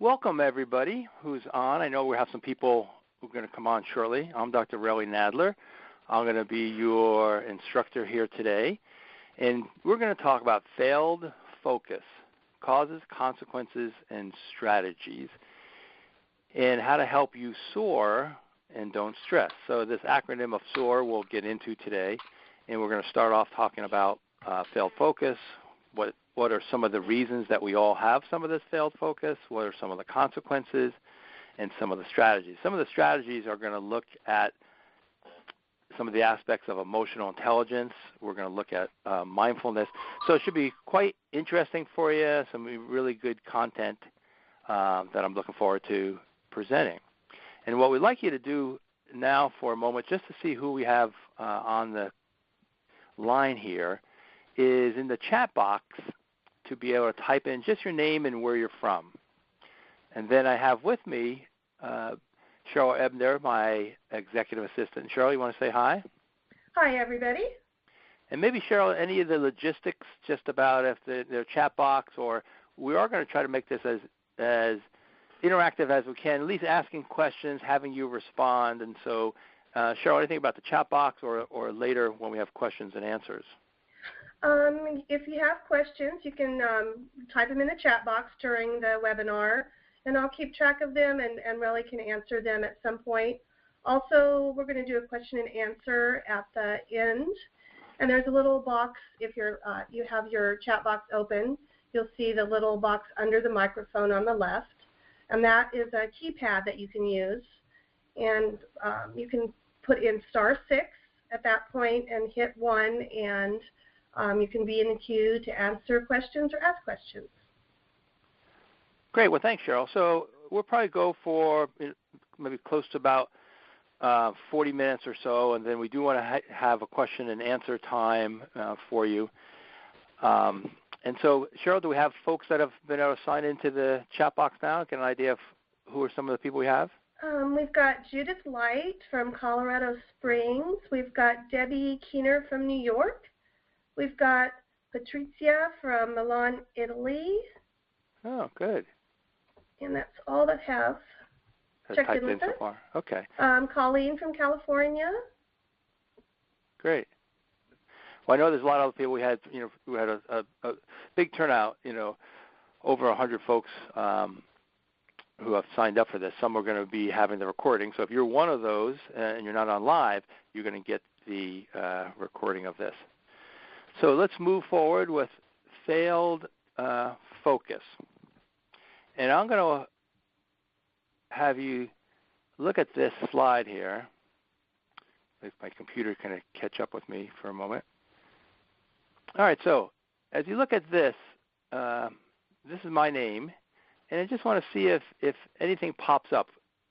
Welcome, everybody who's on. I know we have some people who are going to come on shortly. I'm Dr. Relly Nadler. I'm going to be your instructor here today, and we're going to talk about failed focus, causes, consequences, and strategies, and how to help you soar and don't stress. So this acronym of SOAR we'll get into today, and we're going to start off talking about failed focus, what are some of the reasons that we all have some of this failed focus, what are some of the consequences, and some of the strategies. Some of the strategies are going to look at some of the aspects of emotional intelligence. We're going to look at mindfulness. So it should be quite interesting for you, some really good content that I'm looking forward to presenting. And what we'd like you to do now for a moment, just to see who we have on the line here, is in the chat box to be able to type in just your name and where you're from. And then I have with me Cheryl Ebner, my executive assistant. Cheryl, you want to say hi? Hi, everybody. And maybe, Cheryl, any of the logistics just about if their chat box, or we are going to try to make this as interactive as we can, at least asking questions, having you respond. And so, Cheryl, anything about the chat box or later when we have questions and answers? If you have questions, you can type them in the chat box during the webinar, and I'll keep track of them, and Relly can answer them at some point. Also, we're going to do a question and answer at the end, and there's a little box. If you have your chat box open, you'll see the little box under the microphone on the left, and that is a keypad that you can use, and you can put in *6 at that point and hit 1, and you can be in the queue to answer questions or ask questions. Great. Well, thanks, Cheryl. So we'll probably go for maybe close to about 40 minutes or so, and then we do want to have a question and answer time for you. And so, Cheryl, do we have folks that have been able to sign into the chat box now? Get an idea of who are some of the people we have? We've got Judith Light from Colorado Springs. We've got Debbie Keener from New York. We've got Patrizia from Milan, Italy. Oh, good. And that's all that have checked in with us. So far. Okay. Colleen from California. Great. Well, I know there's a lot of other people. We had a big turnout. Over 100 folks who have signed up for this. Some are going to be having the recording. So if you're one of those and you're not on live, you're going to get the recording of this. So let's move forward with failed focus. And I'm going to have you look at this slide here. If my computer can catch up with me for a moment. All right, so as you look at this, this is my name, and I just want to see if anything pops up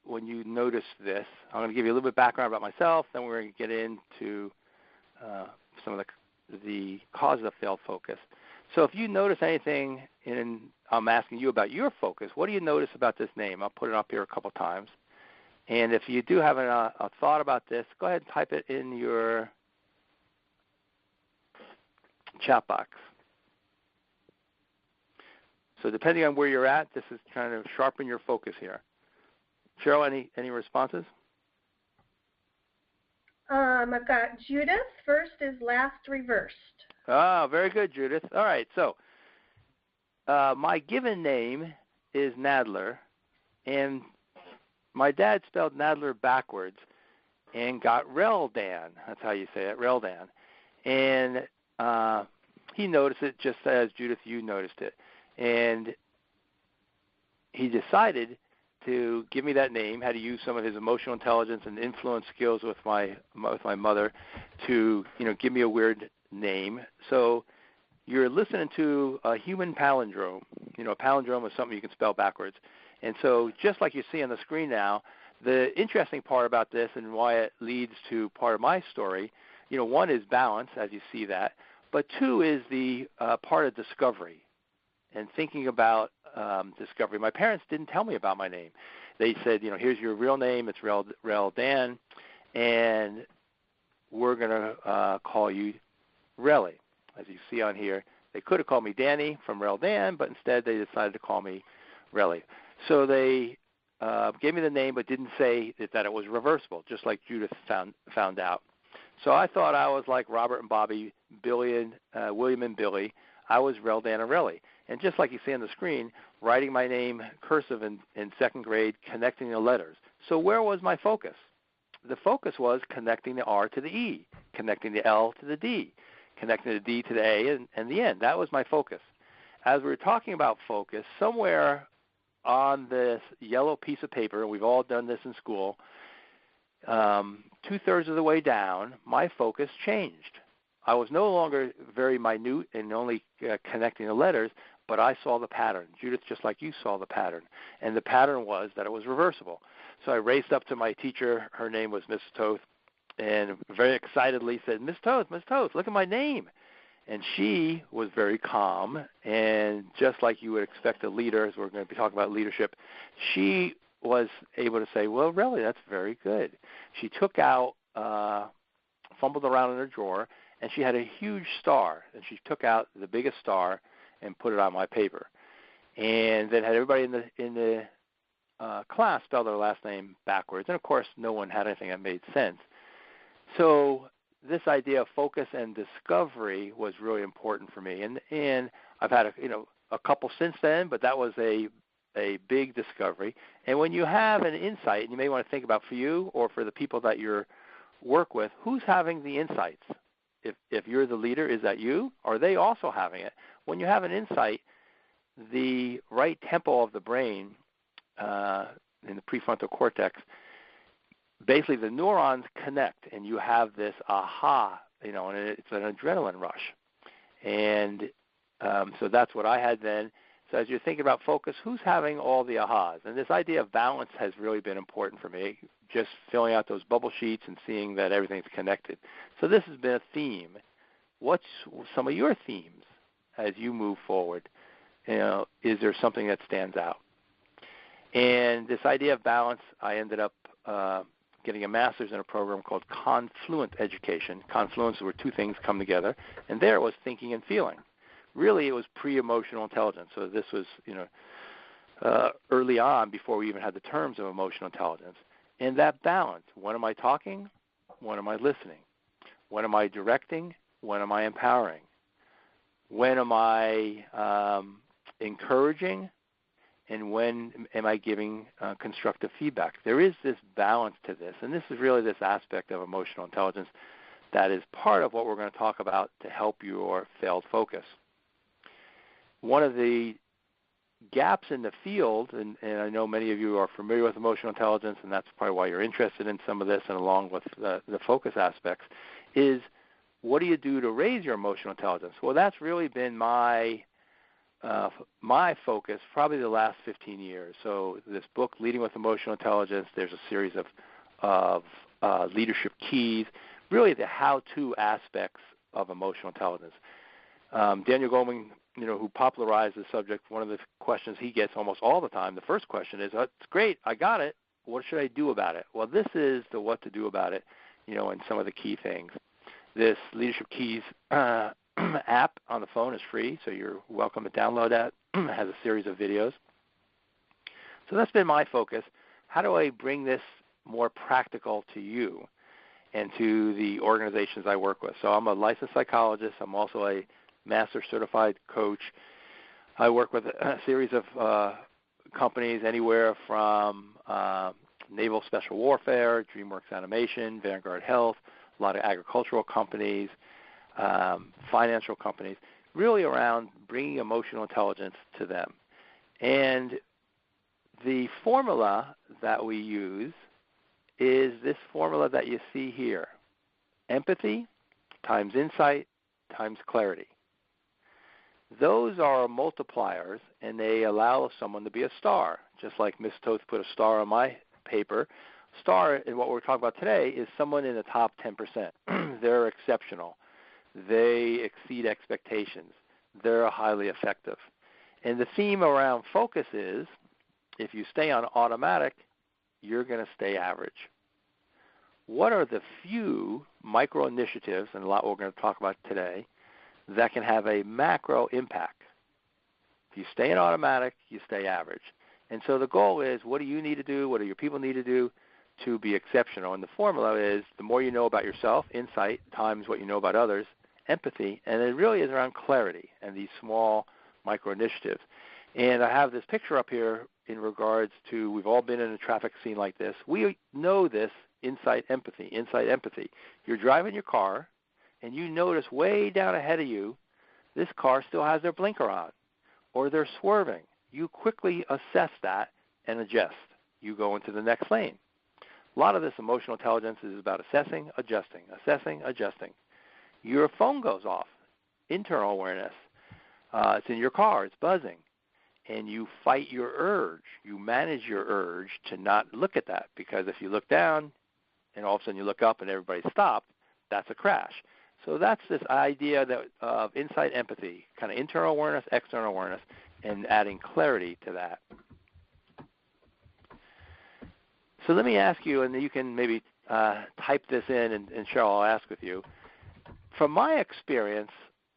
when you notice this. I'm going to give you a little bit of background about myself, then we're going to get into some of the causes of failed focus. So if you notice anything, and I'm asking you about your focus, what do you notice about this name? I'll put it up here a couple times. And if you do have a thought about this, go ahead and type it in your chat box. So depending on where you're at, this is trying to sharpen your focus here. Cheryl, any responses? I've got Judith. First is last reversed. Ah, very good, Judith. All right, so my given name is Nadler, and my dad spelled Nadler backwards and got Reldan. That's how you say it, Reldan. And he noticed it just as, Judith, you noticed it. And he decided to give me that name, had to use some of his emotional intelligence and influence skills with my mother to, give me a weird name. So you're listening to a human palindrome. A palindrome is something you can spell backwards. And so just like you see on the screen now, the interesting part about this and why it leads to part of my story, one is balance, as you see that, but two is the part of discovery and thinking about discovery. My parents didn't tell me about my name. They said, here's your real name, it's Reldan, and we're going to call you Relly. As you see on here, they could have called me Danny from Reldan, but instead they decided to call me Relly. So they gave me the name but didn't say that it was reversible, just like Judith found out. So I thought I was like Robert and Bobby, William and Billy. I was Reldan and Relly. And just like you see on the screen, writing my name cursive in second grade, connecting the letters. So where was my focus? The focus was connecting the R to the E, connecting the L to the D, connecting the D to the A and the N. That was my focus. As we were talking about focus, somewhere on this yellow piece of paper, and we've all done this in school, 2/3 of the way down, my focus changed. I was no longer very minute and only connecting the letters, but I saw the pattern. Judith, just like you saw the pattern. And the pattern was that it was reversible. So I raced up to my teacher. Her name was Miss Toth, and very excitedly said, Miss Toth, look at my name. And she was very calm, and just like you would expect a leader, as we're going to be talking about leadership, she was able to say, well, really, that's very good. She took out, fumbled around in her drawer, and she had a huge star, and she took out the biggest star and put it on my paper. And then had everybody in the class spell their last name backwards. And, of course, no one had anything that made sense. So this idea of focus and discovery was really important for me. And I've had a couple since then, but that was a big discovery. And when you have an insight, and you may want to think about for you or for the people that you work with, who's having the insights? If you're the leader, is that you? Or are they also having it? When you have an insight, the right tempo of the brain in the prefrontal cortex, basically the neurons connect, and you have this aha, and it's an adrenaline rush. And so that's what I had then. So as you're thinking about focus, who's having all the ahas? And this idea of balance has really been important for me, just filling out those bubble sheets and seeing that everything's connected. So this has been a theme. What's some of your themes as you move forward? Is there something that stands out? And this idea of balance, I ended up getting a master's in a program called Confluent Education. Confluence is where two things come together, and there it was thinking and feeling. Really, it was pre-emotional intelligence. So this was, early on before we even had the terms of emotional intelligence. And that balance, when am I talking? When am I listening? When am I directing? When am I empowering? When am I encouraging? And when am I giving constructive feedback? There is this balance to this, and this is really this aspect of emotional intelligence that is part of what we're going to talk about to help your failed focus. One of the gaps in the field, and I know many of you are familiar with emotional intelligence, and that's probably why you're interested in some of this and along with the focus aspects, is what do you do to raise your emotional intelligence? Well, that's really been my focus probably the last 15 years. So this book, Leading with Emotional Intelligence, there's a series of leadership keys, really the how-to aspects of emotional intelligence. Daniel Goleman, who popularized the subject, one of the questions he gets almost all the time, the first question is, it's great, I got it. What should I do about it? Well, this is the what to do about it, and some of the key things. This Leadership Keys app on the phone is free, so you're welcome to download that. It has a series of videos. So that's been my focus. How do I bring this more practical to you and to the organizations I work with? So I'm a licensed psychologist. I'm also a master certified coach. I work with a series of companies anywhere from Naval Special Warfare, DreamWorks Animation, Vanguard Health, a lot of agricultural companies, financial companies, really around bringing emotional intelligence to them. And the formula that we use is this formula that you see here. Empathy times insight times clarity. Those are multipliers, and they allow someone to be a star, just like Ms. Toth put a star on my paper. Star, in what we're talking about today, is someone in the top 10%. They're exceptional. They exceed expectations. They're highly effective. And the theme around focus is, if you stay on automatic, you're going to stay average. What are the few micro initiatives, and a lot we're going to talk about today, that can have a macro impact? If you stay in automatic, you stay average. And so the goal is, what do you need to do? What do your people need to do to be exceptional? And the formula is the more you know about yourself, insight, times what you know about others, empathy, and it really is around clarity and these small micro initiatives. And I have this picture up here in regards to, we've all been in a traffic scene like this. We know this, insight, empathy. You're driving your car, and you notice way down ahead of you, this car still has their blinker on, or they're swerving. You quickly assess that and adjust. You go into the next lane. A lot of this emotional intelligence is about assessing, adjusting. Your phone goes off, internal awareness. It's in your car, it's buzzing. And you fight your urge. You manage your urge to not look at that, because if you look down and all of a sudden you look up and everybody's stopped, that's a crash. So that's this idea that of insight, empathy, kind of internal awareness, external awareness, and adding clarity to that. So let me ask you, and you can maybe type this in, and Cheryl, I'll ask with you. From my experience,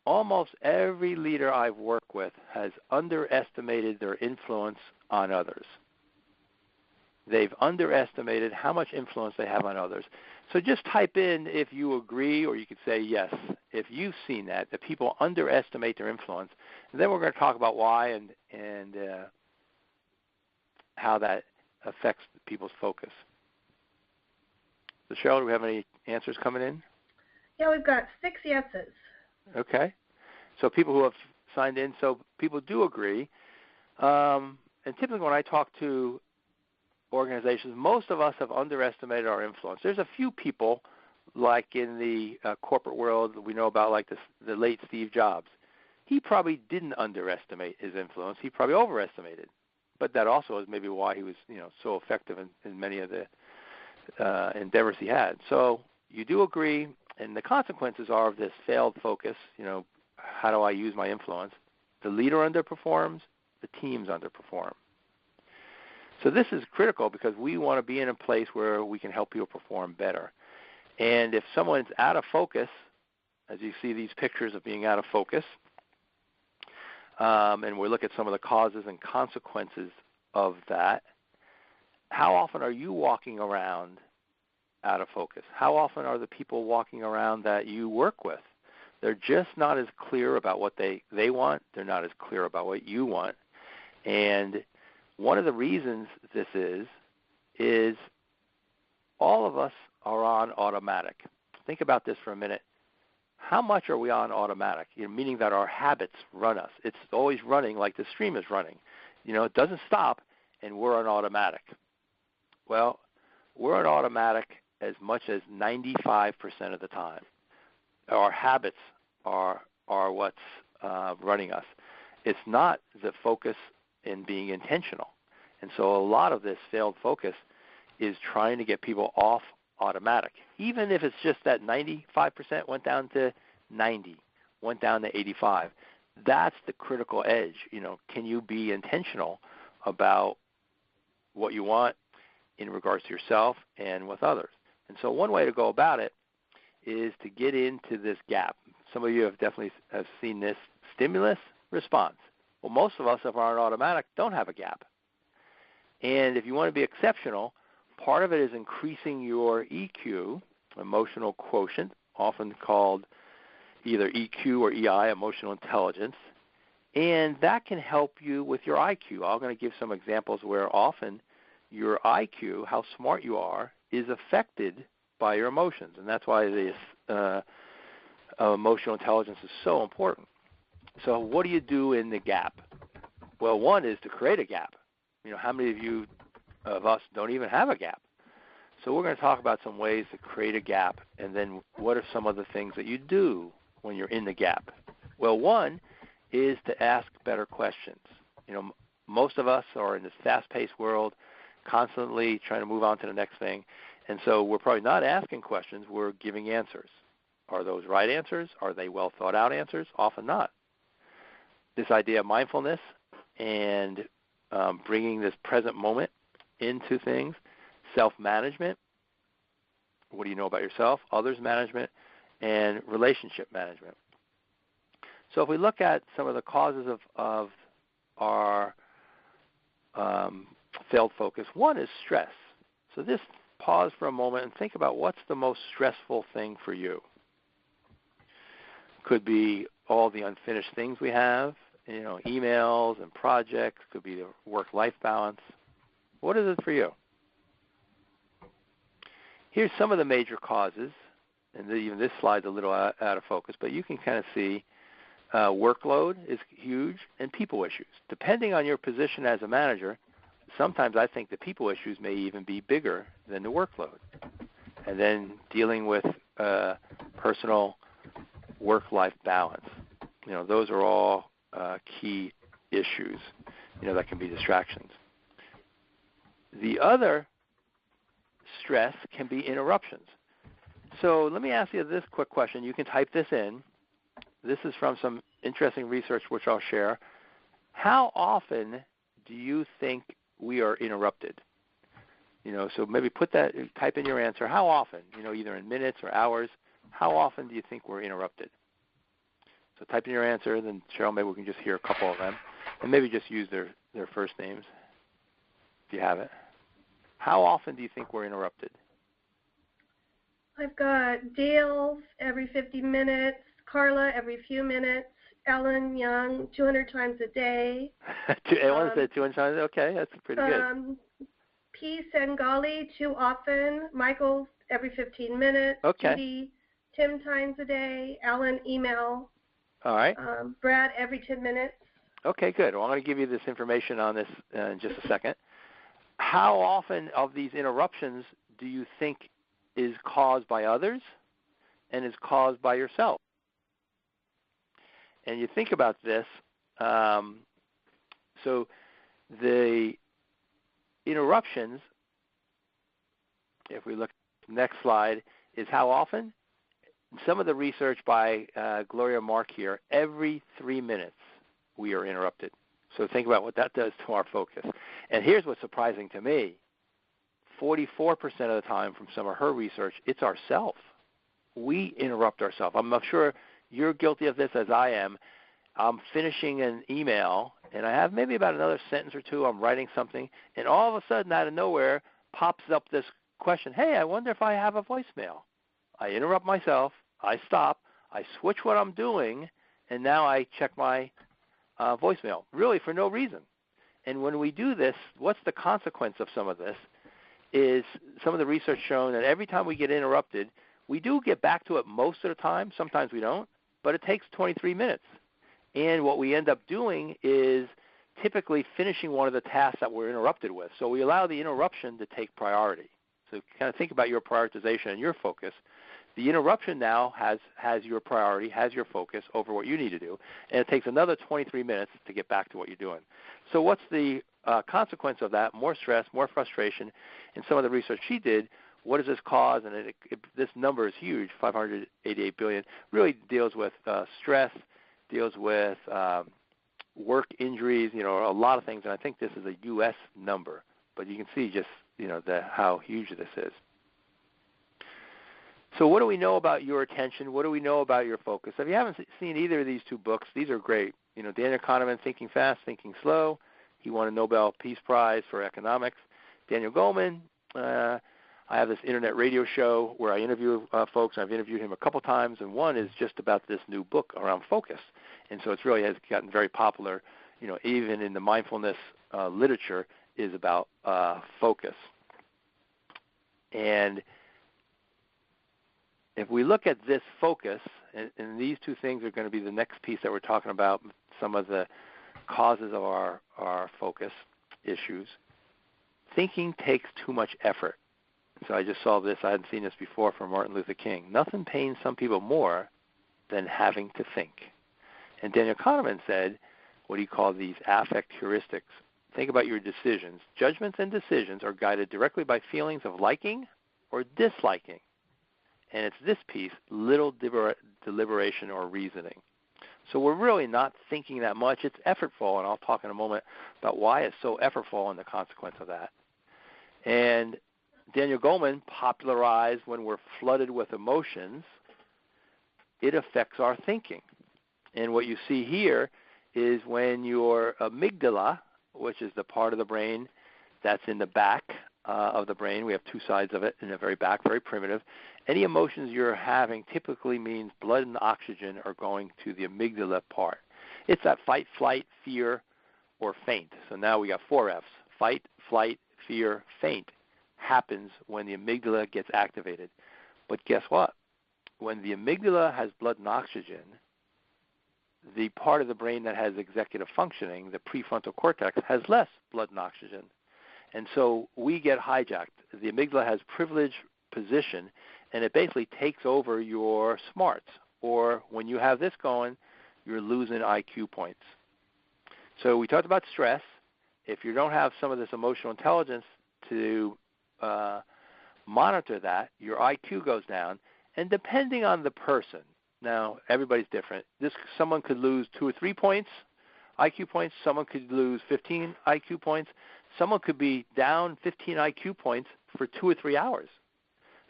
almost every leader I've worked with has underestimated their influence on others. They've underestimated how much influence they have on others. So just type in if you agree, or you could say yes, if you've seen that people underestimate their influence. And then we're going to talk about why and how that affects people's focus. So Cheryl, do we have any answers coming in? Yeah, we've got 6 yeses. Okay. So people who have signed in, so people do agree. And typically when I talk to organizations, most of us have underestimated our influence. There's a few people, like in the corporate world we know about, like the late Steve Jobs. He probably didn't underestimate his influence. He probably overestimated. But that also is maybe why he was, so effective in many of the endeavors he had. So you do agree, and the consequences are of this failed focus. How do I use my influence? The leader underperforms, the teams underperform. So this is critical because we want to be in a place where we can help people perform better. And if someone's out of focus, as you see these pictures of being out of focus, and we look at some of the causes and consequences of that, how often are you walking around out of focus? How often are the people walking around that you work with? They're just not as clear about what they want. They're not as clear about what you want. And one of the reasons this is all of us are on automatic. Think about this for a minute. How much are we on automatic? Meaning that our habits run us. It's always running like the stream is running. It doesn't stop, and we're on automatic. Well, we're on automatic as much as 95% of the time. Our habits are what's running us. It's not the focus in being intentional. And so a lot of this failed focus is trying to get people off automatic. Even if it's just that 95% went down to 90, went down to 85. That's the critical edge. Can you be intentional about what you want in regards to yourself and with others? And so one way to go about it is to get into this gap. Some of you have definitely seen this stimulus response. Well, most of us, if we're on automatic, don't have a gap. And if you want to be exceptional, part of it is increasing your EQ, emotional quotient, often called either EQ or EI, emotional intelligence, and that can help you with your IQ. I'm going to give some examples where often your IQ, how smart you are, is affected by your emotions, and that's why this emotional intelligence is so important. So what do you do in the gap? Well, one is to create a gap. How many of us don't even have a gap? So we're going to talk about some ways to create a gap, and then what are some of the things that you do when you're in the gap? Well, one is to ask better questions. Most of us are in this fast-paced world, constantly trying to move on to the next thing, and so we're probably not asking questions, we're giving answers. Are those right answers? Are they well thought out answers? Often not. This idea of mindfulness and bringing this present moment into things, self-management, what do you know about yourself, others management, and relationship management. So if we look at some of the causes of our failed focus. One is stress. So just pause for a moment and think about what's the most stressful thing for you. Could be all the unfinished things we have, emails and projects. Could be the work-life balance. What is it for you? Here's some of the major causes, and even this slide's a little out of focus, but you can kind of see workload is huge and people issues. Depending on your position as a manager, sometimes I think the people issues may even be bigger than the workload. And then dealing with personal work-life balance. Those are all key issues, that can be distractions. The other stress can be interruptions. So let me ask you this quick question. You can type this in. This is from some interesting research which I'll share. How often do you think we are interrupted? So maybe type in your answer. How often? Either in minutes or hours. How often do you think we're interrupted? So type in your answer, then Cheryl, maybe we can just hear a couple of them. And maybe just use their first names if you have it. How often do you think we're interrupted? I've got Dale every 50 minutes, Carla every few minutes, Ellen Young 200 times a day. Ellen said 200 times. Okay, that's pretty good. P. Sengali too often, Michael every 15 minutes, okay. Judy 10 times a day, Alan email. All right. Brad every 10 minutes. Okay, good. Well, I'm going to give you this information on this in just a second. How often of these interruptions do you think is caused by others and is caused by yourself? And you think about this, so the interruptions, if we look at the next slide, is how often? Some of the research by Gloria Mark here, every 3 minutes we are interrupted. So think about what that does to our focus. And here's what's surprising to me. 44% of the time from some of her research, it's ourselves. We interrupt ourselves. I'm sure you're guilty of this as I am. I'm finishing an email, and I have maybe about another sentence or two. I'm writing something, and all of a sudden, out of nowhere, pops up this question, hey, I wonder if I have a voicemail. I interrupt myself. I stop. I switch what I'm doing, and now I check my voicemail, really for no reason. And when we do this, what's the consequence of some of this is some of the research shown that every time we get interrupted, we do get back to it most of the time. Sometimes we don't, but it takes 23 minutes. And what we end up doing is typically finishing one of the tasks that we're interrupted with. So we allow the interruption to take priority. So kind of think about your prioritization and your focus. The interruption now has your priority, has your focus over what you need to do, and it takes another 23 minutes to get back to what you're doing. So what's the consequence of that? More stress, more frustration. In some of the research she did, what does this cause? And this number is huge, 588 billion. Really deals with stress, deals with work injuries, a lot of things. And I think this is a U.S. number, but you can see just how huge this is. So what do we know about your attention? What do we know about your focus? If you haven't seen either of these two books, these are great. Daniel Kahneman, Thinking Fast, Thinking Slow. He won a Nobel Peace Prize for economics. Daniel Goleman, I have this internet radio show where I interview folks. I've interviewed him a couple times, and one is just about this new book around focus. And so it really has gotten very popular, even in the mindfulness literature, is about focus. And if we look at this focus, and these two things are going to be the next piece that we're talking about, some of the causes of our focus issues. Thinking takes too much effort. So I just saw this. I hadn't seen this before from Martin Luther King. Nothing pains some people more than having to think. And Daniel Kahneman said what he called these affect heuristics. Think about your decisions. Judgments and decisions are guided directly by feelings of liking or disliking. And it's this piece, little deliberation or reasoning. So we're really not thinking that much. It's effortful, and I'll talk in a moment about why it's so effortful and the consequence of that. And Daniel Goleman popularized when we're flooded with emotions, it affects our thinking. And what you see here is when your amygdala, which is the part of the brain that's in the back of the brain. We have two sides of it in the very back, very primitive. Any emotions you're having typically means blood and oxygen are going to the amygdala part. It's that fight, flight, fear, or faint. So now we got 4 Fs. Fight, flight, fear, faint happens when the amygdala gets activated. But guess what? When the amygdala has blood and oxygen, the part of the brain that has executive functioning, the prefrontal cortex, has less blood and oxygen. And so we get hijacked. The amygdala has privileged position, and it basically takes over your smarts. Or when you have this going, you're losing IQ points. So we talked about stress. If you don't have some of this emotional intelligence to monitor that, your IQ goes down. And depending on the person, now everybody's different. Someone could lose 2 or 3 points, IQ points. Someone could lose 15 IQ points. Someone could be down 15 IQ points for 2 or 3 hours.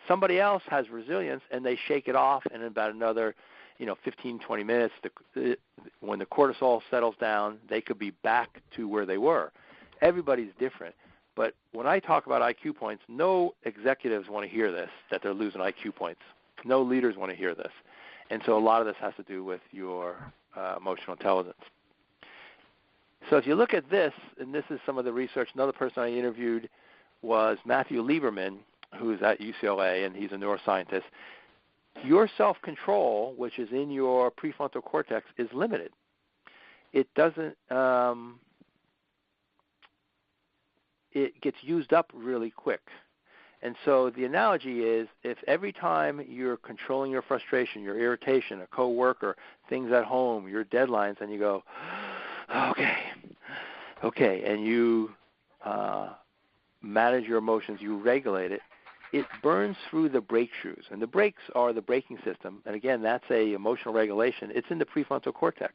Somebody else has resilience, and they shake it off, and in about another 15, 20 minutes, when the cortisol settles down, they could be back to where they were. Everybody's different. But when I talk about IQ points, no executives want to hear this, that they're losing IQ points. No leaders want to hear this. And so a lot of this has to do with your emotional intelligence. So if you look at this, and this is some of the research, another person I interviewed was Matthew Lieberman, who's at UCLA, and he's a neuroscientist. Your self-control, which is in your prefrontal cortex, is limited. It doesn't, it gets used up really quick. And so the analogy is, if every time you're controlling your frustration, your irritation, a coworker, things at home, your deadlines, and you go, okay, and you manage your emotions, you regulate it, it burns through the brake shoes. And the brakes are the braking system. And again, that's a emotional regulation. It's in the prefrontal cortex.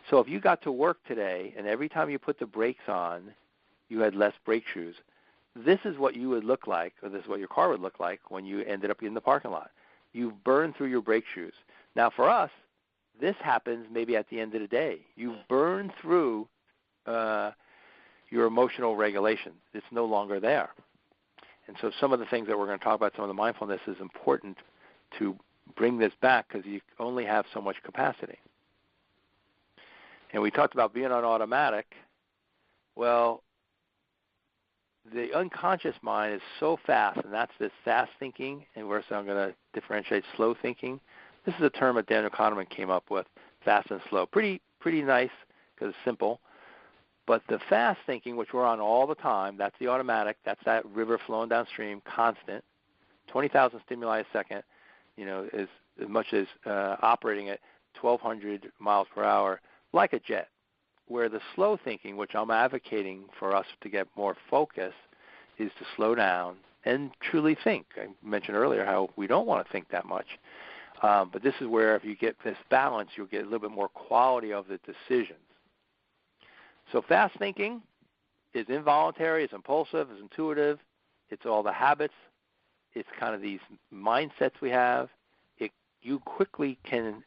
So if you got to work today and every time you put the brakes on, you had less brake shoes, this is what you would look like, or this is what your car would look like when you ended up in the parking lot. You've burned through your brake shoes. Now for us, this happens maybe at the end of the day. You burn through your emotional regulation. It's no longer there. And so some of the things that we're going to talk about, some of the mindfulness, is important to bring this back because you only have so much capacity. And we talked about being on automatic. Well, the unconscious mind is so fast, and that's this fast thinking, and we're going to differentiate slow thinking. This is a term that Daniel Kahneman came up with, fast and slow. Pretty nice because it's simple. But the fast thinking, which we're on all the time, that's the automatic. That's that river flowing downstream, constant. 20,000 stimuli a second, is as much as operating at 1,200 miles per hour, like a jet. Where the slow thinking, which I'm advocating for us to get more focus, is to slow down and truly think. I mentioned earlier how we don't want to think that much. But this is where if you get this balance, you'll get a little bit more quality of the decisions. So fast thinking is involuntary, it's impulsive, it's intuitive, it's all the habits, it's kind of these mindsets we have. You quickly can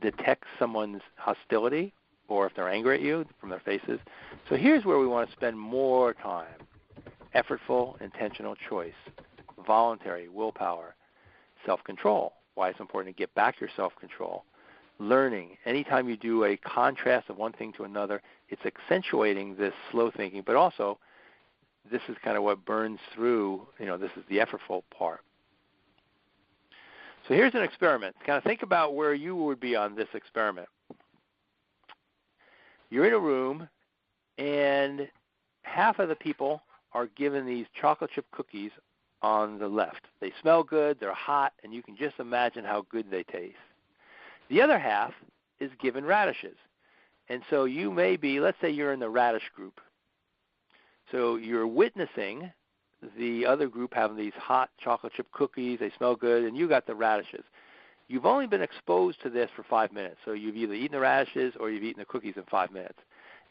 detect someone's hostility or if they're angry at you from their faces. So here's where we want to spend more time. Effortful, intentional choice, voluntary, willpower, self-control, why it's important to get back your self-control. Learning, anytime you do a contrast of one thing to another, it's accentuating this slow thinking, but also this is kind of what burns through, this is the effortful part. So here's an experiment. Kind of think about where you would be on this experiment. You're in a room, and half of the people are given these chocolate chip cookies on the left. They smell good, they're hot, and you can just imagine how good they taste. The other half is given radishes. And so you may be, let's say you're in the radish group. So you're witnessing the other group having these hot chocolate chip cookies, they smell good, and you got the radishes. You've only been exposed to this for 5 minutes. So you've either eaten the radishes or you've eaten the cookies in 5 minutes.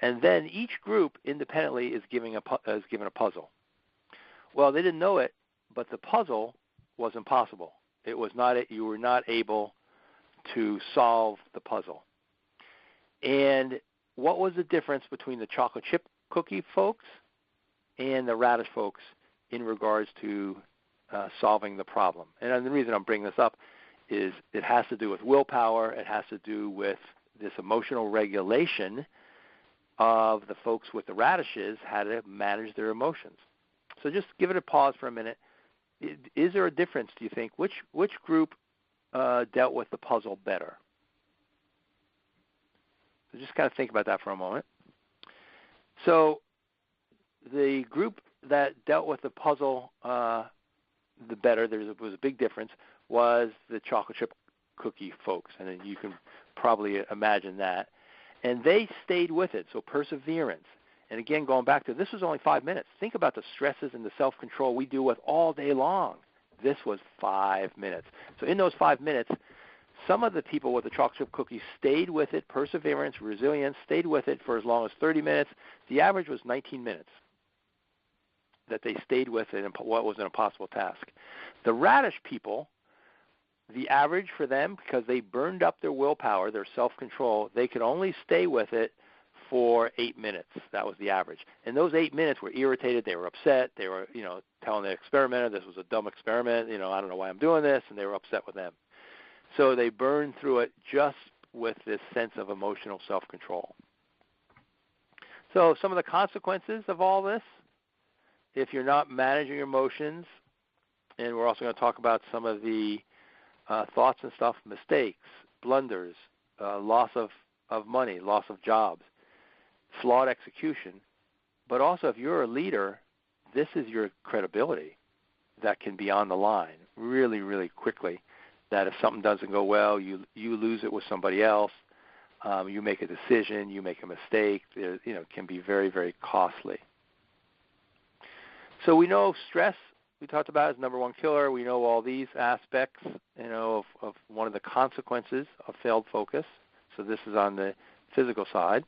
And then each group independently is given a puzzle. Well, they didn't know it, but the puzzle was impossible. You were not able to solve the puzzle. And what was the difference between the chocolate chip cookie folks and the radish folks in regards to solving the problem? And the reason I'm bringing this up is it has to do with willpower. It has to do with this emotional regulation of the folks with the radishes, how to manage their emotions. So just give it a pause for a minute. Is there a difference, do you think? Which group dealt with the puzzle better? So just kind of think about that for a moment. So the group that dealt with the puzzle the better, there was a big difference, was the chocolate chip cookie folks. And you can probably imagine that. And they stayed with it, so perseverance. And again, going back to this was only 5 minutes. Think about the stresses and the self-control we deal with all day long. This was 5 minutes. So in those 5 minutes, some of the people with the chocolate chip cookies stayed with it, perseverance, resilience, stayed with it for as long as 30 minutes. The average was 19 minutes that they stayed with it in what was an impossible task. The radish people, the average for them, because they burned up their willpower, their self-control, they could only stay with it for 8 minutes. That was the average. And those 8 minutes were irritated. They were upset. They were, telling the experimenter this was a dumb experiment. I don't know why I'm doing this, and they were upset with them. So they burned through it just with this sense of emotional self-control. So some of the consequences of all this, if you're not managing your emotions, and we're also going to talk about some of the thoughts and stuff, mistakes, blunders, loss of money, loss of jobs, flawed execution. But also if you're a leader, this is your credibility that can be on the line really, really quickly. That if something doesn't go well, you lose it with somebody else. You make a decision, you make a mistake. It can be very, very costly. So we know stress, we talked about, is number one killer. We know all these aspects, of one of the consequences of failed focus. So this is on the physical side.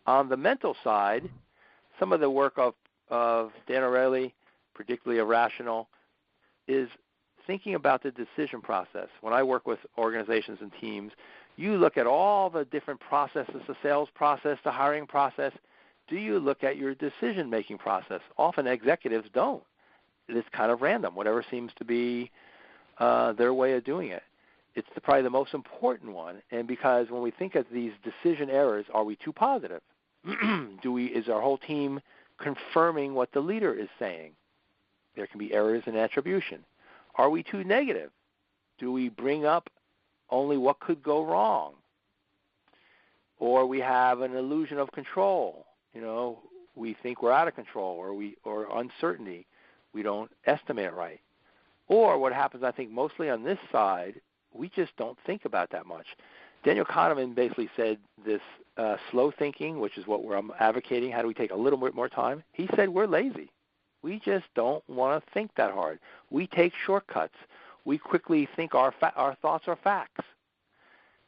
On the mental side, some of the work of Dan O'Reilly, particularly Irrational, is thinking about the decision process. When I work with organizations and teams, you look at all the different processes, the sales process, the hiring process. Do you look at your decision-making process? Often executives don't. It's kind of random, whatever seems to be their way of doing it. It's probably the most important one, and because when we think of these decision errors, are we too positive? Is our whole team confirming what the leader is saying? There can be errors in attribution. Are we too negative? Do we bring up only what could go wrong? Or we have an illusion of control. We think we're out of control, or uncertainty. We don't estimate it right. Or what happens, I think, mostly on this side, we just don't think about that much. Daniel Kahneman basically said this slow thinking, which is what I'm advocating. How do we take a little bit more time? He said we're lazy. We just don't want to think that hard. We take shortcuts. We quickly think our thoughts are facts.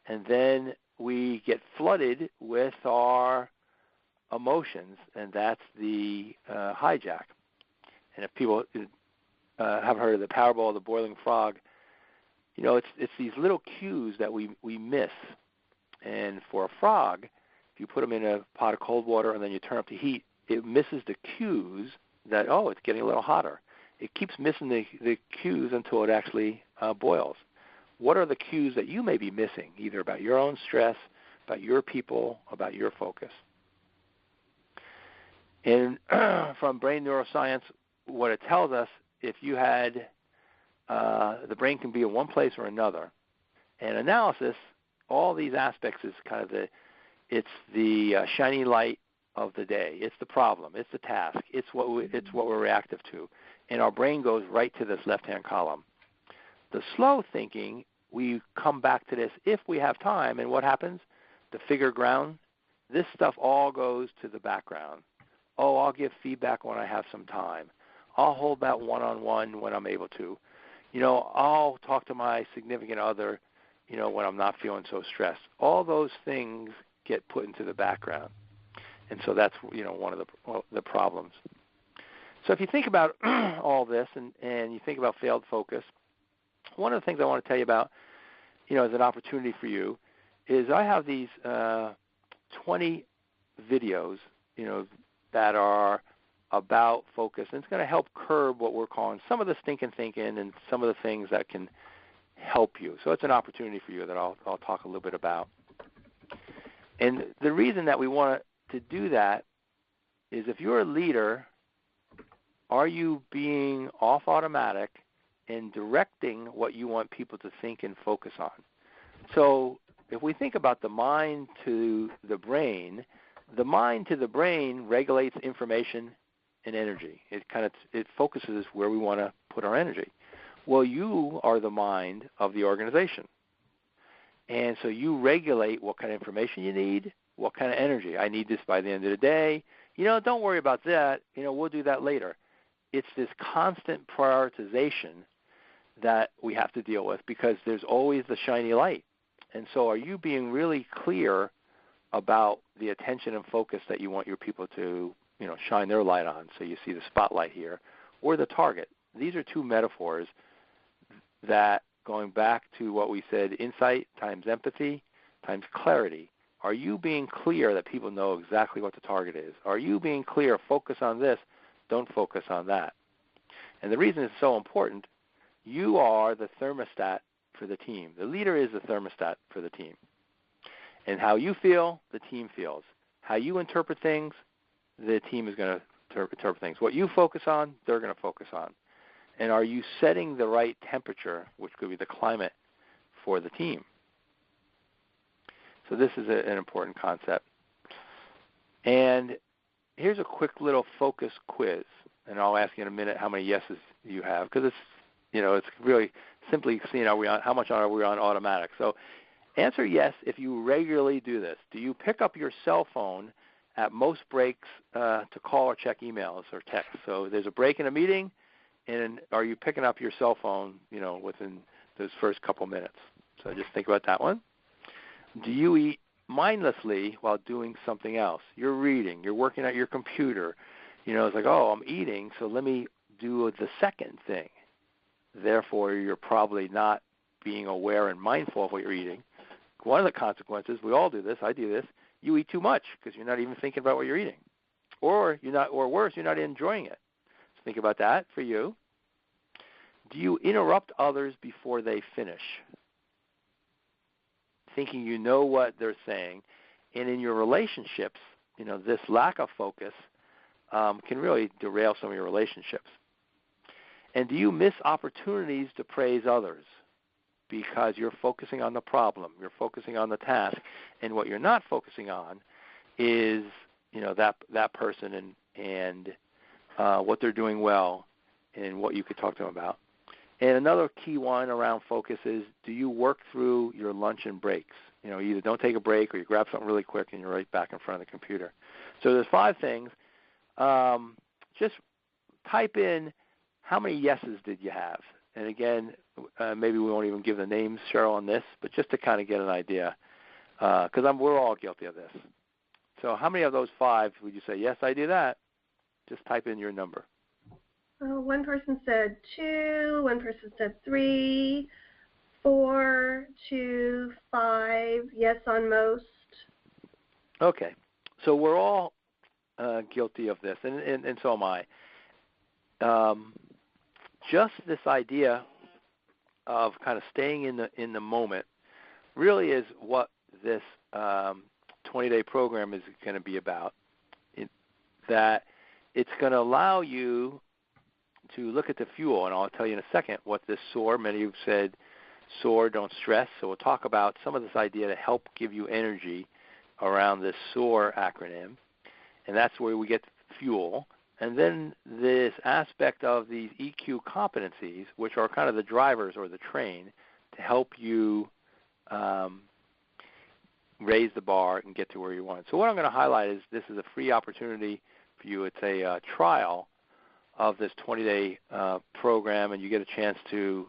And then we get flooded with our emotions, and that's the hijack. And if people have heard of the parable of the boiling frog, it's these little cues that we miss. And for a frog, if you put them in a pot of cold water and then you turn up the heat, it misses the cues that, it's getting a little hotter. It keeps missing the cues until it actually boils. What are the cues that you may be missing, either about your own stress, about your people, about your focus? And from brain neuroscience, what it tells us, if you had the brain can be in one place or another. And analysis, all these aspects is kind of the shiny light of the day. It's the problem. It's the task. It's what we're reactive to. And our brain goes right to this left-hand column. The slow thinking, we come back to this if we have time. And what happens? The figure ground, this stuff all goes to the background. I'll give feedback when I have some time. I'll hold that one-on-one when I'm able to. I'll talk to my significant other, when I'm not feeling so stressed. All those things get put into the background. And so that's, one of the problems. So if you think about all this and you think about failed focus, one of the things I want to tell you about, as an opportunity for you, is I have these 20 videos, that are about focus, and it's going to help curb what we're calling some of the stinking thinking and some of the things that can help you. So it's an opportunity for you that I'll talk a little bit about. And the reason that we want to do that is if you're a leader, are you being off automatic and directing what you want people to think and focus on? So if we think about the mind to the mind to the brain regulates information and energy. It focuses where we want to put our energy. Well, you are the mind of the organization. And so you regulate what kind of information you need, what kind of energy. I need this by the end of the day. Don't worry about that. We'll do that later. It's this constant prioritization that we have to deal with because there's always the shiny light. And so are you being really clear about the attention and focus that you want your people to, shine their light on? So you see the spotlight here, or the target. These are two metaphors that, going back to what we said, insight times empathy times clarity. Are you being clear that people know exactly what the target is? Are you being clear, focus on this, don't focus on that? And the reason it's so important, you are the thermostat for the team. The leader is the thermostat for the team. And how you feel, the team feels. How you interpret things, the team is going to interpret things. What you focus on, they're going to focus on. And are you setting the right temperature, which could be the climate, for the team? So this is an important concept. And here's a quick little focus quiz. And I'll ask you in a minute how many yeses you have, because it's really simply seeing how much are we on automatic. So answer yes if you regularly do this. Do you pick up your cell phone at most breaks to call or check emails or text? So there's a break in a meeting, and are you picking up your cell phone, within those first couple minutes? So just think about that one. Do you eat mindlessly while doing something else? You're reading, you're working at your computer. It's like, oh, I'm eating, so let me do the second thing. Therefore, you're probably not being aware and mindful of what you're eating. One of the consequences, we all do this, I do this, you eat too much because you're not even thinking about what you're eating. Or worse, you're not enjoying it. So think about that for you. Do you interrupt others before they finish? Thinking you know what they're saying. And in your relationships, this lack of focus can really derail some of your relationships. And do you miss opportunities to praise others because you're focusing on the problem, you're focusing on the task, and what you're not focusing on is that person and what they're doing well and what you could talk to them about. And another key one around focus is, do you work through your lunch and breaks? Either don't take a break or you grab something really quick and you're right back in front of the computer. So there's 5 things. Just type in how many yeses did you have. And again, maybe we won't even give the names, Cheryl, on this, but just to kind of get an idea, because we're all guilty of this. So how many of those 5 would you say, yes, I do that? Just type in your number. One person said 2, one person said 3, 4, 2, 5, yes on most. Okay. So we're all guilty of this, and so am I. Just this idea of kind of staying in the moment really is what this 20-day program is going to be about. That it's going to allow you to look at the fuel, and I'll tell you in a second what this SOAR, many of you said SOAR, don't stress, so we'll talk about some of this idea to help give you energy around this SOAR acronym, and that's where we get fuel. And then this aspect of these EQ competencies, which are kind of the drivers or the train to help you raise the bar and get to where you want. So what I'm going to highlight is this is a free opportunity for you. It's a trial of this 20-day program, and you get a chance to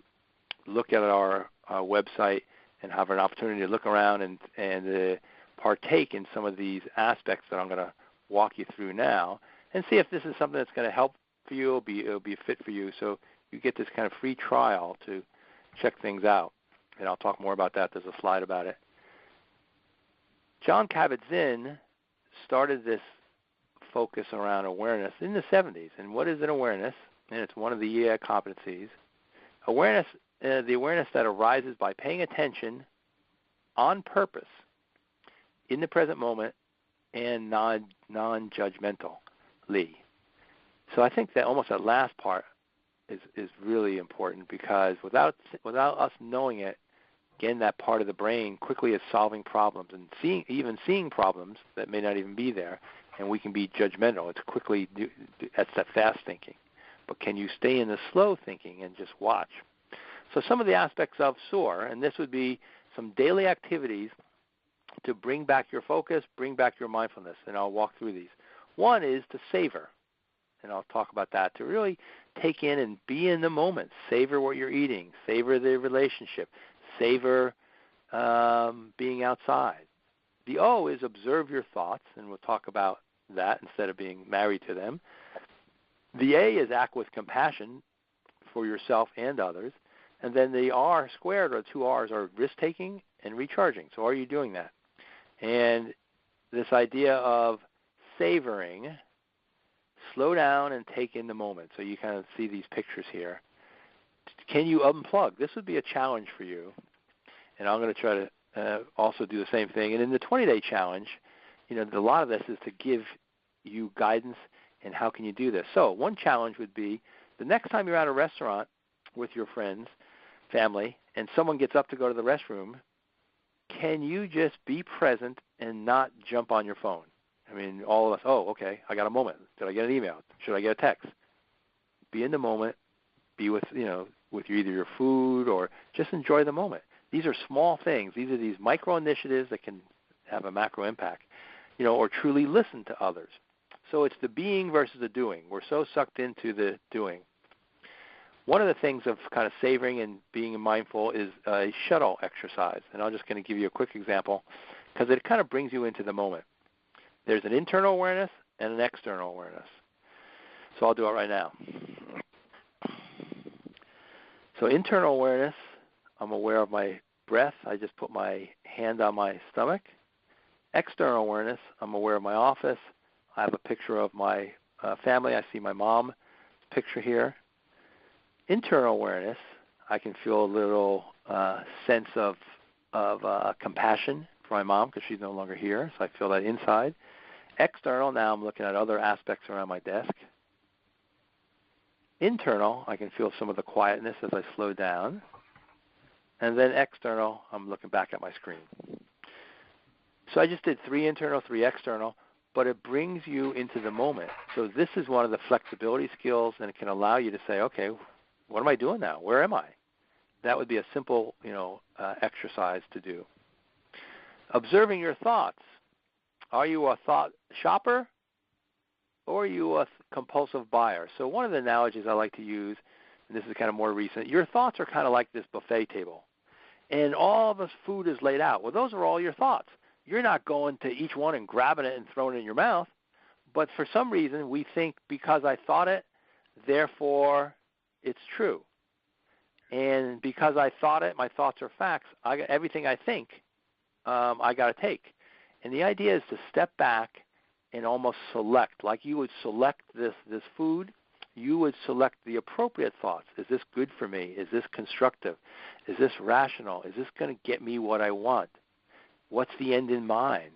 look at our website and have an opportunity to look around and partake in some of these aspects that I'm going to walk you through now, and see if this is something that's going to help for you, it'll be a fit for you. So you get this kind of free trial to check things out, and I'll talk more about that. There's a slide about it. John Kabat-Zinn started this focus around awareness in the 70s. And what is an awareness? And it's one of the EA competencies. Awareness, the awareness that arises by paying attention on purpose in the present moment and non-judgmentally. So I think that almost that last part is really important, because without us knowing it, again, that part of the brain quickly is solving problems and seeing problems that may not even be there, and we can be judgmental. It's quickly, that's that fast thinking. But can you stay in the slow thinking and just watch? So some of the aspects of SOARR, and this would be some daily activities to bring back your focus, bring back your mindfulness, and I'll walk through these. One is to savor, and I'll talk about that, to really take in and be in the moment. Savor what you're eating. Savor the relationship. Savor being outside. The O is observe your thoughts, and we'll talk about that instead of being married to them. The A is act with compassion for yourself and others. And then the R squared, or 2 R's, are risk-taking and recharging. So are you doing that? And this idea of savoring, slow down and take in the moment. So you kind of see these pictures here. Can you unplug? This would be a challenge for you. And I'm going to try to also do the same thing. And in the 20-day challenge, a lot of this is to give you guidance and how can you do this. So one challenge would be the next time you're at a restaurant with your friends, family, and someone gets up to go to the restroom, can you just be present and not jump on your phone? I mean, all of us, oh, okay, I got a moment. Did I get an email? Should I get a text? Be in the moment. Be with, with either your food, or just enjoy the moment. These are small things. These are these micro initiatives that can have a macro impact, or truly listen to others. So it's the being versus the doing. We're so sucked into the doing. One of the things of kind of savoring and being mindful is a shuttle exercise. And I'm just going to give you a quick example because it kind of brings you into the moment. There's an internal awareness and an external awareness. So I'll do it right now. So internal awareness, I'm aware of my breath. I just put my hand on my stomach. External awareness, I'm aware of my office. I have a picture of my family. I see my mom's picture here. Internal awareness, I can feel a little sense of compassion for my mom because she's no longer here, so I feel that inside. External, now I'm looking at other aspects around my desk. Internal, I can feel some of the quietness as I slow down. And then external, I'm looking back at my screen. So I just did 3 internal, 3 external, but it brings you into the moment. So this is one of the flexibility skills, and it can allow you to say, okay, what am I doing now? Where am I? That would be a simple, exercise to do. Observing your thoughts. Are you a thought shopper, or are you a compulsive buyer? So one of the analogies I like to use, and this is kind of more recent, your thoughts are kind of like this buffet table, and all the food is laid out. Well, those are all your thoughts. You're not going to each one and grabbing it and throwing it in your mouth, but for some reason we think because I thought it, therefore it's true. And because I thought it, my thoughts are facts. Everything I think, I got to take. And the idea is to step back and almost select, like you would select this food, you would select the appropriate thoughts. Is this good for me? Is this constructive? Is this rational? Is this going to get me what I want? What's the end in mind?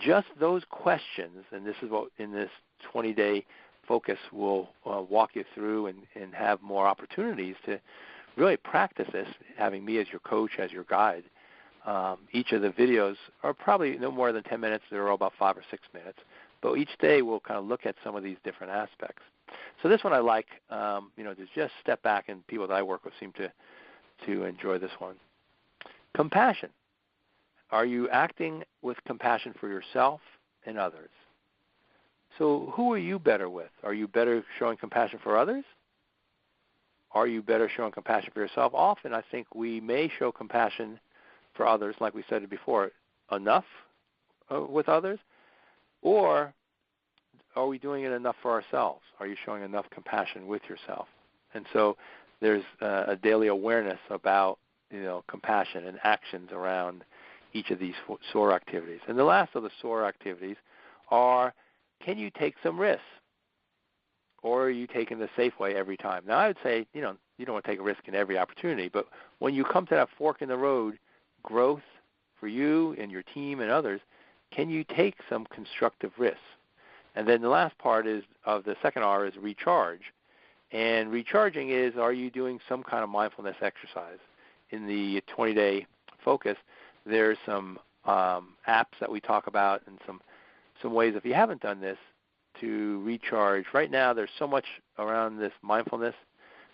Just those questions, and this is what in this 20-day focus will walk you through and have more opportunities to really practice this, having me as your coach, as your guide. Each of the videos are probably no more than 10 minutes. They're all about 5 or 6 minutes. But each day we'll kind of look at some of these different aspects. So this one I like, to just step back, and people that I work with seem to enjoy this one. Compassion. Are you acting with compassion for yourself and others? So who are you better with? Are you better showing compassion for others? Are you better showing compassion for yourself? Often I think we may show compassion for others, like we said before, enough with others, or are we doing it enough for ourselves? Are you showing enough compassion with yourself? And so there's a daily awareness about compassion and actions around each of these SOARR activities. And the last of the SOARR activities are, can you take some risks? Or are you taking the safe way every time? Now, I would say, you don't want to take a risk in every opportunity, but when you come to that fork in the road, growth for you and your team and others, can you take some constructive risks? And then the last part of the second R is recharge. And recharging is, are you doing some kind of mindfulness exercise? In the 20-day focus, there's some apps that we talk about and some ways, if you haven't done this, to recharge. Right now, there's so much around this mindfulness,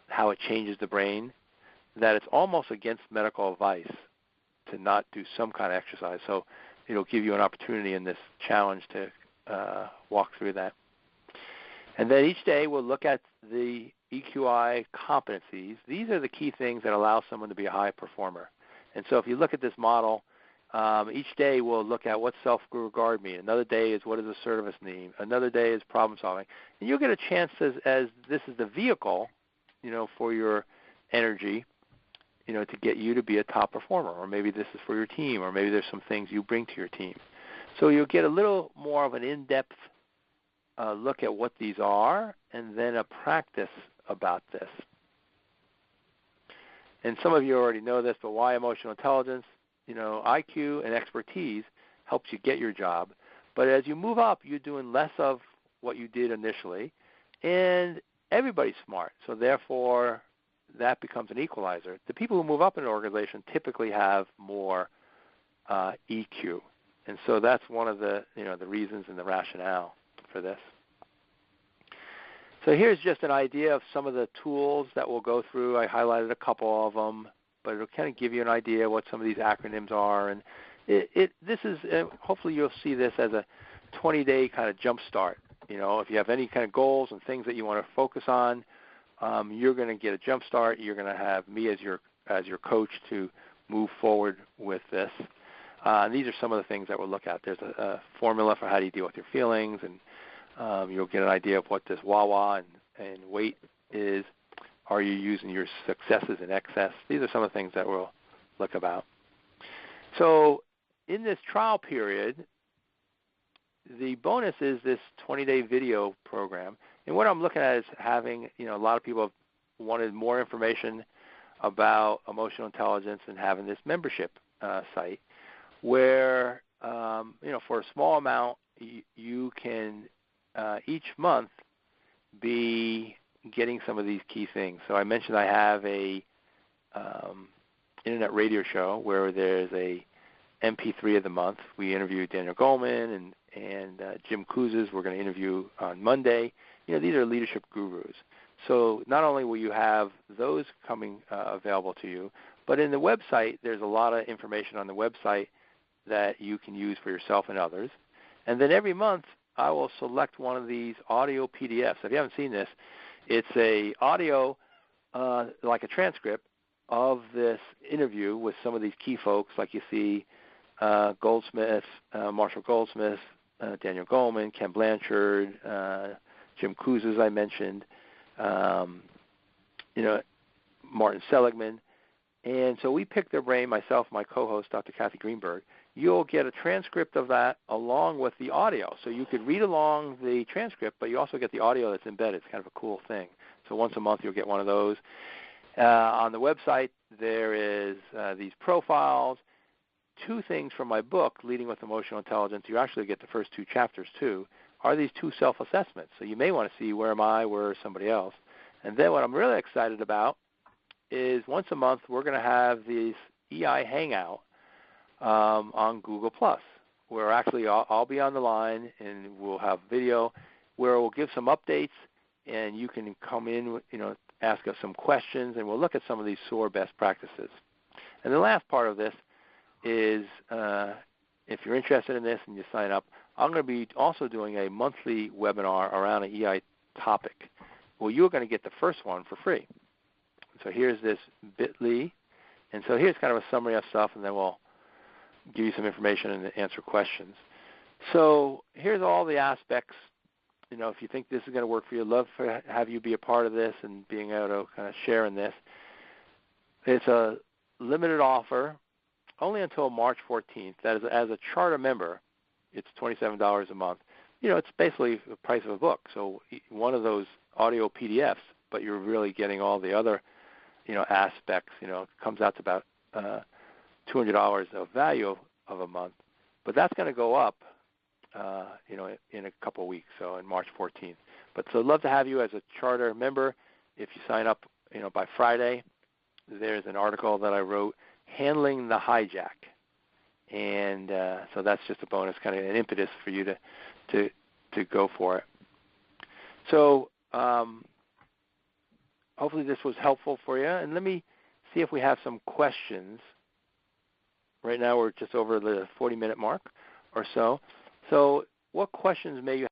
how it changes the brain, that it's almost against medical advice to not do some kind of exercise. So it'll give you an opportunity in this challenge to walk through that. And then each day we'll look at the EQI competencies. These are the key things that allow someone to be a high performer. And so if you look at this model, each day we'll look at what self-regard mean. Another day is what does assertiveness mean. Another day is problem solving. And you'll get a chance as this is the vehicle, for your energy, to get you to be a top performer. Or maybe this is for your team, or maybe there's some things you bring to your team. So you'll get a little more of an in-depth look at what these are, and then a practice about this. And some of you already know this, but why emotional intelligence? IQ and expertise helps you get your job. But as you move up, you're doing less of what you did initially, and everybody's smart. So therefore, that becomes an equalizer. The people who move up in an organization typically have more EQ. And so that's one of the reasons and the rationale for this. So here's just an idea of some of the tools that we'll go through. I highlighted a couple of them, but it'll kind of give you an idea what some of these acronyms are. And this is hopefully you'll see this as a 20-day kind of jump start. If you have any kind of goals and things that you want to focus on, you're going to get a jump start. You're going to have me as your coach to move forward with this. These are some of the things that we'll look at. There's a formula for how do you deal with your feelings, and you'll get an idea of what this wah-wah and weight is. Are you using your successes in excess? These are some of the things that we'll look about. So in this trial period, the bonus is this 20-day video program. And what I'm looking at is having, a lot of people have wanted more information about emotional intelligence and having this membership site where, for a small amount, you can each month be getting some of these key things. So I mentioned I have a internet radio show where there's a MP3 of the month. We interview Daniel Goleman and Jim Kouzes. We're going to interview on Monday. These are leadership gurus. So not only will you have those coming available to you, but in the website, there's a lot of information on the website that you can use for yourself and others. And then every month, I will select one of these audio PDFs. If you haven't seen this, it's a audio, like a transcript of this interview with some of these key folks, like you see Goldsmith, Marshall Goldsmith, Daniel Goleman, Ken Blanchard, Jim Kouzes, I mentioned, Martin Seligman. And so we pick their brain, myself, my co-host, Dr. Kathy Greenberg. You'll get a transcript of that along with the audio. So you could read along the transcript, but you also get the audio that's embedded. It's kind of a cool thing. So once a month you'll get one of those. On the website there is these profiles. 2 things from my book, Leading with Emotional Intelligence. You actually get the first 2 chapters too, are these 2 self-assessments. So you may want to see where am I, where is somebody else. And then what I'm really excited about is once a month we're going to have this EI Hangout on Google+, where actually I'll be on the line and we'll have video where we'll give some updates and you can come in, ask us some questions, and we'll look at some of these SOAR best practices. And the last part of this is if you're interested in this and you sign up, I'm going to be also doing a monthly webinar around an EI topic. Well, you're going to get the first one for free. So here's this bit.ly. And so here's kind of a summary of stuff, and then we'll give you some information and answer questions. So here's all the aspects. If you think this is going to work for you, I'd love to have you be a part of this and being able to kind of share in this. It's a limited offer, only until March 14th. That is, as a charter member, it's $27 a month. it's basically the price of a book. So one of those audio PDFs, but you're really getting all the other, aspects. It comes out to about $200 of value of a month. But that's going to go up, in a couple of weeks, so in March 14th. But so I'd love to have you as a charter member. If you sign up, by Friday, there's an article that I wrote, Handling the Hijack. And so that's just a bonus, kind of an impetus for you to go for it. So hopefully this was helpful for you. And let me see if we have some questions. Right now we're just over the 40-minute mark or so. So what questions may you have?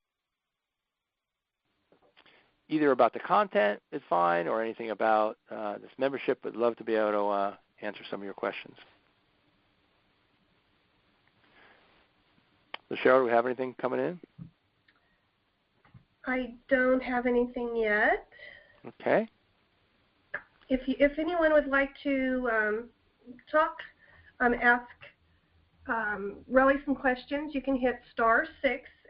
Either about the content is fine or anything about this membership. I'd love to be able to answer some of your questions. So Cheryl, do we have anything coming in? I don't have anything yet. Okay. If anyone would like to talk, ask Relly some questions, you can hit *6,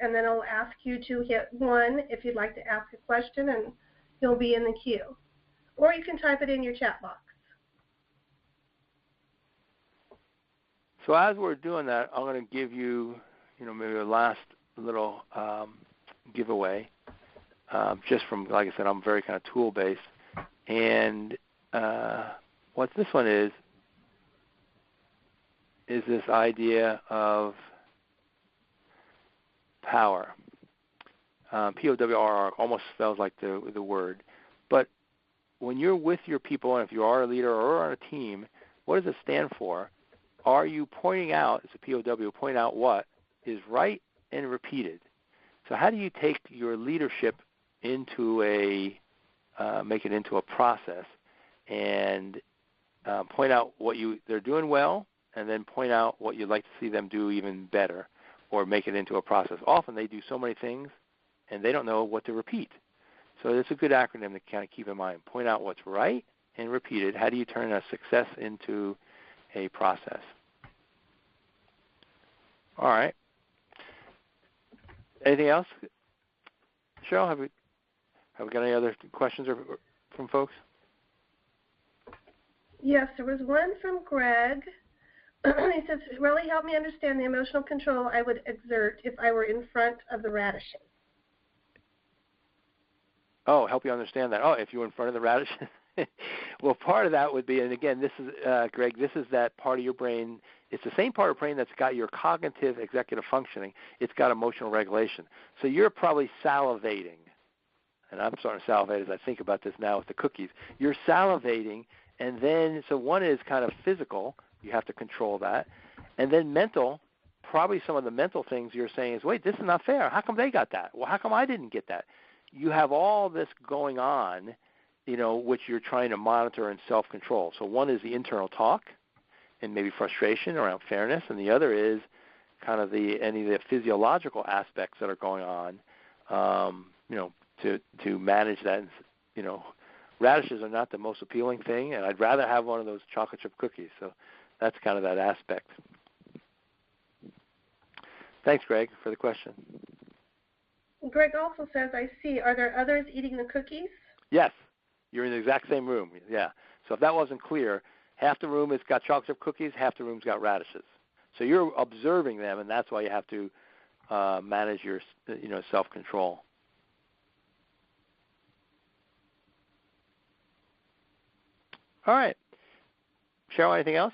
and then it'll ask you to hit 1 if you'd like to ask a question, and you'll be in the queue. Or you can type it in your chat box. So as we're doing that, I'm going to give you, maybe a last little giveaway, just from, like I said, I'm very kind of tool-based. And what this one is this idea of power. POWRR almost spells like the word. But when you're with your people, and if you are a leader or on a team, what does it stand for? Are you pointing out, as a POW, point out what is right and repeated? So how do you take your leadership into make it into a process and point out what they're doing well, and then point out what you'd like to see them do even better, or make it into a process. Often they do so many things, and they don't know what to repeat. So it's a good acronym to kind of keep in mind. Point out what's right and repeat it. How do you turn a success into a process? All right. Anything else? Cheryl, have we got any other questions from folks? Yes, there was one from Greg. He says, really help me understand the emotional control I would exert if I were in front of the radishes. Oh, help you understand that. Oh, if you were in front of the radishes? Well, part of that would be, and again, this is, Greg, this is that part of your brain. It's the same part of the brain that's got your cognitive executive functioning. It's got emotional regulation. So you're probably salivating. And I'm starting to salivate as I think about this now with the cookies. You're salivating, and then, so one is kind of physical. You have to control that. And then mental, probably some of the mental things you're saying is, wait, this is not fair. How come they got that? Well, how come I didn't get that? You have all this going on, which you're trying to monitor and self-control. So one is the internal talk and maybe frustration around fairness, and the other is kind of any of the physiological aspects that are going on, to manage that. Radishes are not the most appealing thing, and I'd rather have one of those chocolate chip cookies. So that's kind of that aspect. Thanks, Greg, for the question. Greg also says, I see, are there others eating the cookies? Yes. You're in the exact same room. Yeah. So if that wasn't clear, half the room has got chocolate chip cookies, half the room's got radishes. So you're observing them, and that's why you have to manage your self-control. All right. Cheryl, anything else?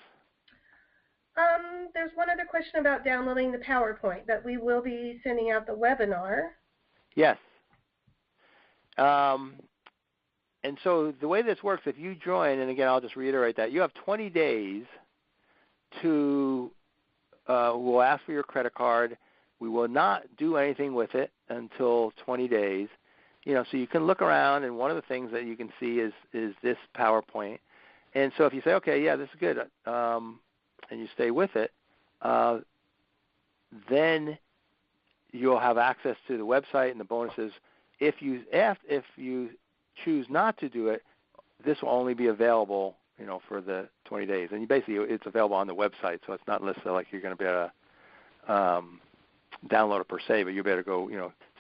There's one other question about downloading the PowerPoint, that we will be sending out the webinar. Yes. And so the way this works, if you join, and again, I'll just reiterate that, you have 20 days to, we'll ask for your credit card. We will not do anything with it until 20 days. So you can look around, and one of the things that you can see is this PowerPoint. And so if you say, okay, yeah, this is good, and you stay with it, then you'll have access to the website and the bonuses. If you choose not to do it, this will only be available, for the 20 days. And basically, it's available on the website, so it's not listed like you're going to be able download it per se, but you better go,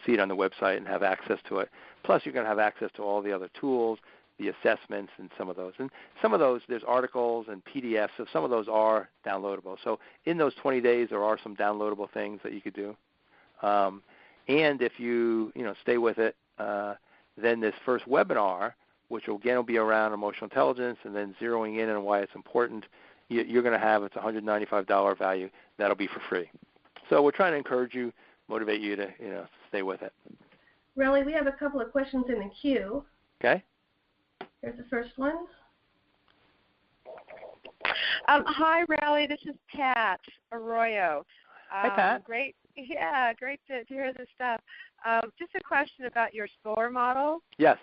see it on the website and have access to it. Plus, you're going to have access to all the other tools, the assessments, and some of those. And some of those, there's articles and PDFs, so some of those are downloadable. So in those 20 days, there are some downloadable things that you could do. And if you, stay with it, then this first webinar, which again will be around emotional intelligence and then zeroing in on why it's important, you're going to have, it's a $195 value. That'll be for free. So we're trying to encourage you, motivate you to, stay with it. Relly, we have a couple of questions in the queue. Okay. Here's the first one. Hi, Relly. This is Pat Arroyo. Hi, Pat. Great. Yeah, great to hear this stuff. Just a question about your SOARR model. Yes.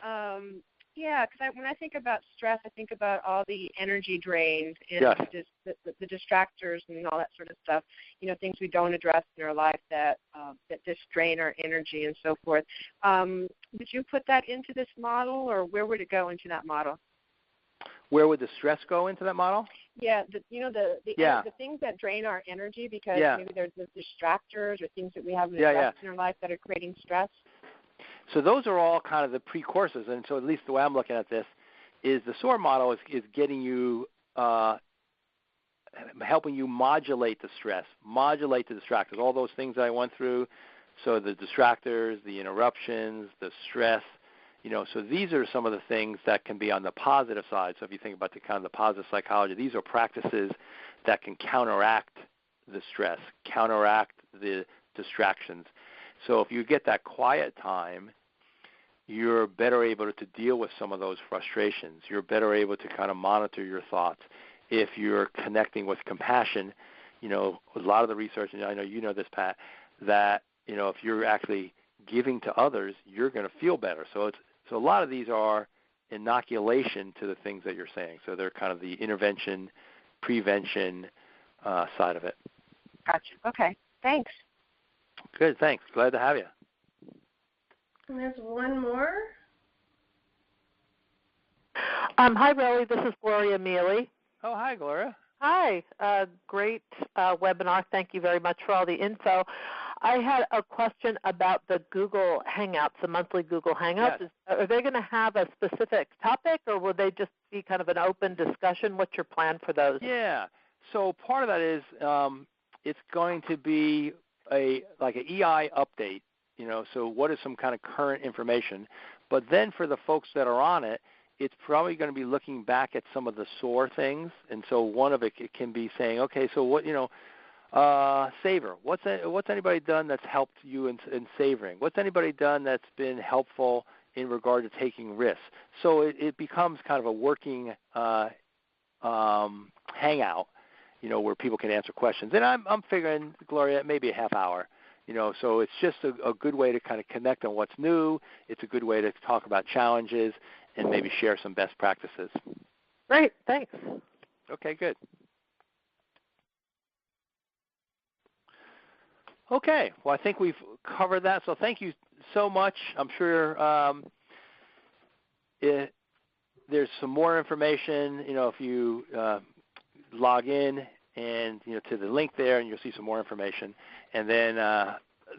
Yeah, because when I think about stress, I think about all the energy drains and yes. the distractors and all that sort of stuff. Things we don't address in our life that just drain our energy and so forth. Would you put that into this model, or where would it go into that model? Where would the stress go into that model? Yeah, the things that drain our energy because maybe there's the distractors or things that we haven't addressed in our life that are creating stress. So those are all kind of the pre-courses, and so at least the way I'm looking at this is the SOARR model is getting you, helping you modulate the stress, modulate the distractors, all those things that I went through. So the distractors, the interruptions, the stress, so these are some of the things that can be on the positive side. So if you think about the kind of the positive psychology, these are practices that can counteract the stress, counteract the distractions. So if you get that quiet time, you're better able to deal with some of those frustrations. You're better able to kind of monitor your thoughts. If you're connecting with compassion, a lot of the research, and I know you know this, Pat, that, if you're actually giving to others, you're going to feel better. So a lot of these are inoculation to the things that you're saying. So they're kind of the intervention, prevention side of it. Gotcha. Okay. Thanks. Good. Thanks. Glad to have you. And there's one more. Hi, Relly. This is Gloria Mealy. Oh, hi, Gloria. Hi. Great webinar. Thank you very much for all the info. I had a question about the Google Hangouts, the monthly Google Hangouts. Yes. Are they going to have a specific topic, or will they just be kind of an open discussion? What's your plan for those? Yeah. So part of that is it's going to be an EI update, so what is some kind of current information. But then for the folks that are on it, it's probably going to be looking back at some of the SOARR things. And so one of it can be saying, okay, so what, savor. What's anybody done that's helped you in savoring? What's anybody done that's been helpful in regard to taking risks? So it becomes kind of a working hangout, where people can answer questions. And I'm figuring, Gloria, maybe a half hour, so it's just a good way to kind of connect on what's new. It's a good way to talk about challenges and maybe share some best practices. Great. Thanks. Okay, good. Okay. Well, I think we've covered that. So thank you so much. I'm sure there's some more information, if you log in and to the link there, and you'll see some more information. And then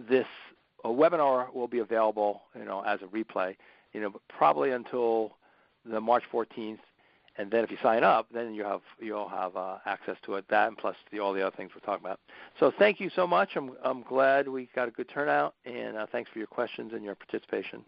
this webinar will be available, as a replay, but probably until the March 14th. And then if you sign up, then you'll have access to it. That and plus all the other things we're talking about. So thank you so much. I'm glad we got a good turnout, and thanks for your questions and your participation.